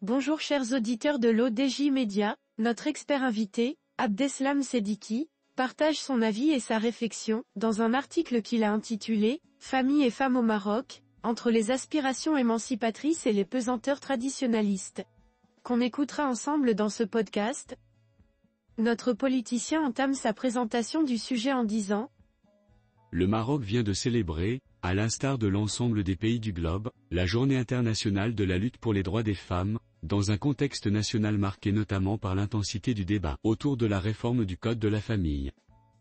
Bonjour chers auditeurs de l'ODJ Média, notre expert invité, Abdeslam Sediki, partage son avis et sa réflexion, dans un article qu'il a intitulé « Famille et femmes au Maroc, entre les aspirations émancipatrices et les pesanteurs traditionnalistes », qu'on écoutera ensemble dans ce podcast. Notre politicien entame sa présentation du sujet en disant « Le Maroc vient de célébrer, à l'instar de l'ensemble des pays du globe, la Journée internationale de la lutte pour les droits des femmes, dans un contexte national marqué notamment par l'intensité du débat autour de la réforme du Code de la famille.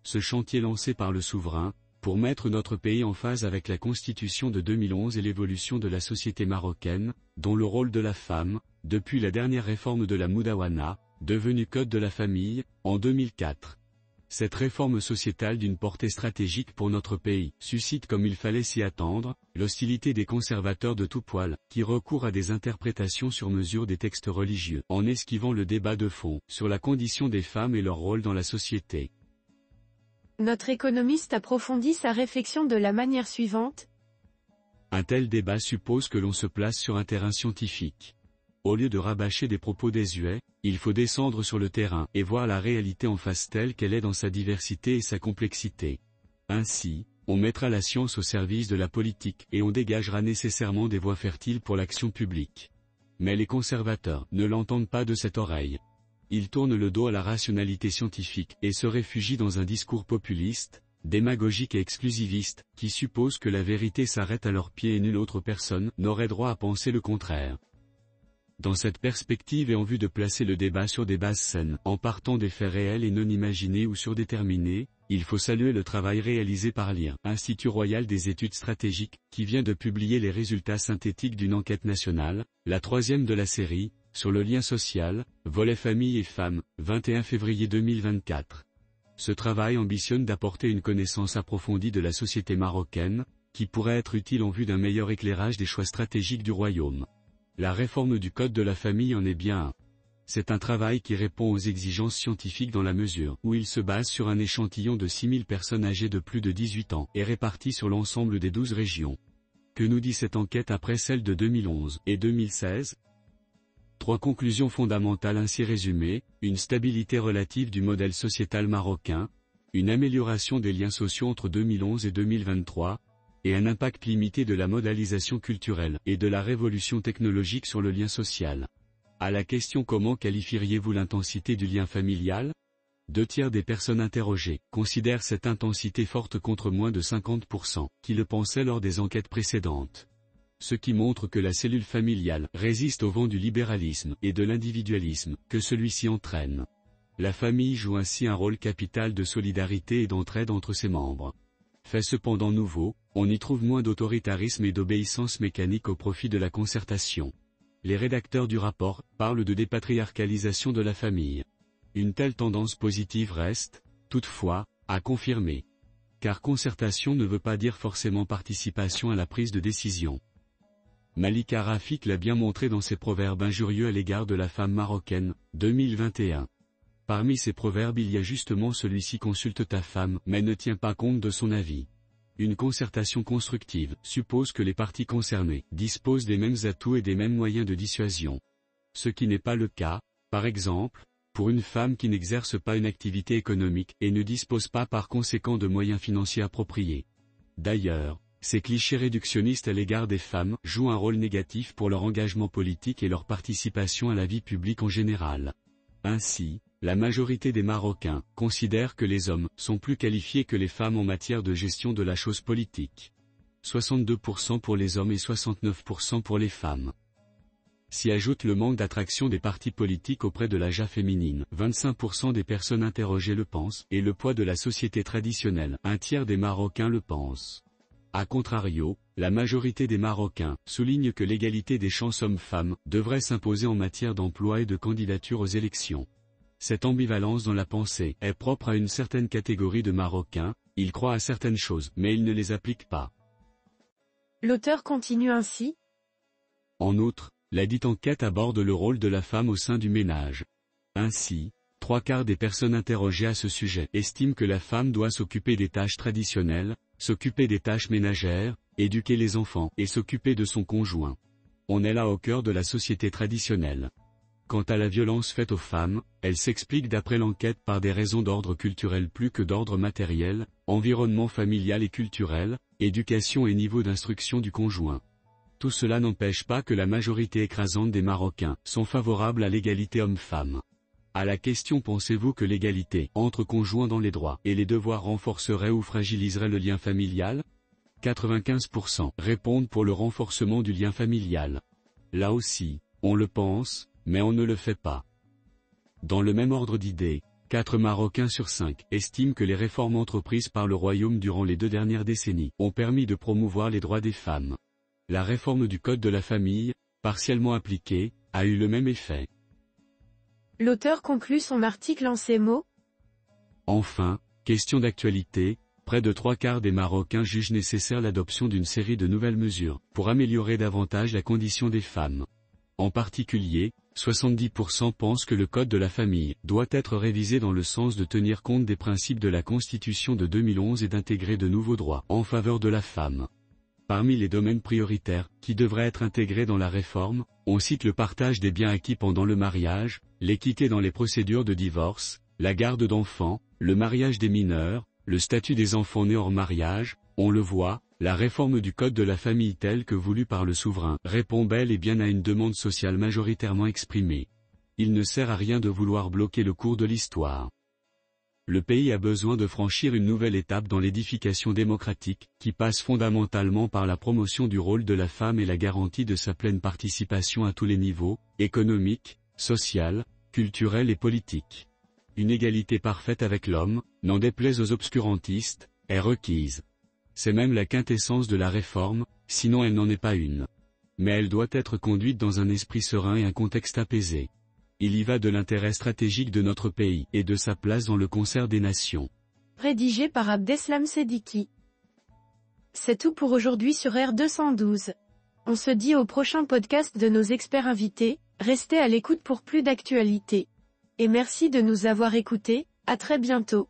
Ce chantier lancé par le souverain, pour mettre notre pays en phase avec la Constitution de 2011 et l'évolution de la société marocaine, dont le rôle de la femme, depuis la dernière réforme de la Moudawana, devenue Code de la famille, en 2004. Cette réforme sociétale d'une portée stratégique pour notre pays suscite comme il fallait s'y attendre, l'hostilité des conservateurs de tout poil, qui recourent à des interprétations sur mesure des textes religieux, en esquivant le débat de fond, sur la condition des femmes et leur rôle dans la société. Notre économiste approfondit sa réflexion de la manière suivante. Un tel débat suppose que l'on se place sur un terrain scientifique. Au lieu de rabâcher des propos désuets, il faut descendre sur le terrain et voir la réalité en face telle qu'elle est dans sa diversité et sa complexité. Ainsi, on mettra la science au service de la politique et on dégagera nécessairement des voies fertiles pour l'action publique. Mais les conservateurs ne l'entendent pas de cette oreille. Ils tournent le dos à la rationalité scientifique et se réfugient dans un discours populiste, démagogique et exclusiviste, qui suppose que la vérité s'arrête à leurs pieds et nulle autre personne n'aurait droit à penser le contraire. Dans cette perspective et en vue de placer le débat sur des bases saines, en partant des faits réels et non imaginés ou surdéterminés, il faut saluer le travail réalisé par l'IR, Institut Royal des Études Stratégiques, qui vient de publier les résultats synthétiques d'une enquête nationale, la troisième de la série, sur le lien social, volet famille et femmes, 21 février 2024. Ce travail ambitionne d'apporter une connaissance approfondie de la société marocaine, qui pourrait être utile en vue d'un meilleur éclairage des choix stratégiques du royaume. La réforme du Code de la famille en est bien un. C'est un travail qui répond aux exigences scientifiques dans la mesure où il se base sur un échantillon de 6000 personnes âgées de plus de 18 ans et réparties sur l'ensemble des 12 régions. Que nous dit cette enquête après celle de 2011 et 2016 ? 3 conclusions fondamentales ainsi résumées, une stabilité relative du modèle sociétal marocain, une amélioration des liens sociaux entre 2011 et 2023, et un impact limité de la mondialisation culturelle et de la révolution technologique sur le lien social. À la question comment qualifieriez-vous l'intensité du lien familial ? 2/3 des personnes interrogées considèrent cette intensité forte contre moins de 50% qui le pensaient lors des enquêtes précédentes. Ce qui montre que la cellule familiale résiste au vent du libéralisme et de l'individualisme que celui-ci entraîne. La famille joue ainsi un rôle capital de solidarité et d'entraide entre ses membres. Fait cependant nouveau, on y trouve moins d'autoritarisme et d'obéissance mécanique au profit de la concertation. Les rédacteurs du rapport parlent de dépatriarcalisation de la famille. Une telle tendance positive reste, toutefois, à confirmer. Car concertation ne veut pas dire forcément participation à la prise de décision. Malika Rafik l'a bien montré dans ses proverbes injurieux à l'égard de la femme marocaine, 2021. Parmi ces proverbes il y a justement celui-ci: consulte ta femme, mais ne tiens pas compte de son avis. Une concertation constructive suppose que les parties concernées disposent des mêmes atouts et des mêmes moyens de dissuasion. Ce qui n'est pas le cas, par exemple, pour une femme qui n'exerce pas une activité économique et ne dispose pas par conséquent de moyens financiers appropriés. D'ailleurs, ces clichés réductionnistes à l'égard des femmes jouent un rôle négatif pour leur engagement politique et leur participation à la vie publique en général. Ainsi, la majorité des Marocains considèrent que les hommes sont plus qualifiés que les femmes en matière de gestion de la chose politique. 62% pour les hommes et 69% pour les femmes. S'y ajoute le manque d'attraction des partis politiques auprès de l'âge féminine, 25% des personnes interrogées le pensent, et le poids de la société traditionnelle, 1/3 des Marocains le pensent. A contrario, la majorité des Marocains soulignent que l'égalité des chances hommes-femmes devrait s'imposer en matière d'emploi et de candidature aux élections. Cette ambivalence dans la pensée est propre à une certaine catégorie de Marocains, ils croient à certaines choses mais ils ne les appliquent pas. L'auteur continue ainsi. En outre, la dite enquête aborde le rôle de la femme au sein du ménage. Ainsi, 3/4 des personnes interrogées à ce sujet estiment que la femme doit s'occuper des tâches traditionnelles, s'occuper des tâches ménagères, éduquer les enfants et s'occuper de son conjoint. On est là au cœur de la société traditionnelle. Quant à la violence faite aux femmes, elle s'explique d'après l'enquête par des raisons d'ordre culturel plus que d'ordre matériel, environnement familial et culturel, éducation et niveau d'instruction du conjoint. Tout cela n'empêche pas que la majorité écrasante des Marocains sont favorables à l'égalité homme-femme. À la question pensez-vous que l'égalité entre conjoints dans les droits et les devoirs renforcerait ou fragiliserait le lien familial? 95% répondent pour le renforcement du lien familial. Là aussi, on le pense, mais on ne le fait pas. Dans le même ordre d'idées, 4 Marocains sur 5 estiment que les réformes entreprises par le Royaume durant les 2 dernières décennies ont permis de promouvoir les droits des femmes. La réforme du Code de la famille, partiellement appliquée, a eu le même effet. L'auteur conclut son article en ces mots. Enfin, question d'actualité, près de 3/4 des Marocains jugent nécessaire l'adoption d'une série de nouvelles mesures pour améliorer davantage la condition des femmes. En particulier, 70% pensent que le Code de la famille doit être révisé dans le sens de tenir compte des principes de la Constitution de 2011 et d'intégrer de nouveaux droits en faveur de la femme. Parmi les domaines prioritaires qui devraient être intégrés dans la réforme, on cite le partage des biens acquis pendant le mariage, l'équité dans les procédures de divorce, la garde d'enfants, le mariage des mineurs, le statut des enfants nés hors mariage. On le voit, la réforme du Code de la famille telle que voulue par le souverain répond bel et bien à une demande sociale majoritairement exprimée. Il ne sert à rien de vouloir bloquer le cours de l'histoire. Le pays a besoin de franchir une nouvelle étape dans l'édification démocratique, qui passe fondamentalement par la promotion du rôle de la femme et la garantie de sa pleine participation à tous les niveaux, économique, social, culturel et politique. Une égalité parfaite avec l'homme, n'en déplaise aux obscurantistes, est requise. C'est même la quintessence de la réforme, sinon elle n'en est pas une. Mais elle doit être conduite dans un esprit serein et un contexte apaisé. Il y va de l'intérêt stratégique de notre pays et de sa place dans le concert des nations. Rédigé par Abdeslam Sediki. C'est tout pour aujourd'hui sur R212. On se dit au prochain podcast de nos experts invités, restez à l'écoute pour plus d'actualités. Et merci de nous avoir écoutés, à très bientôt.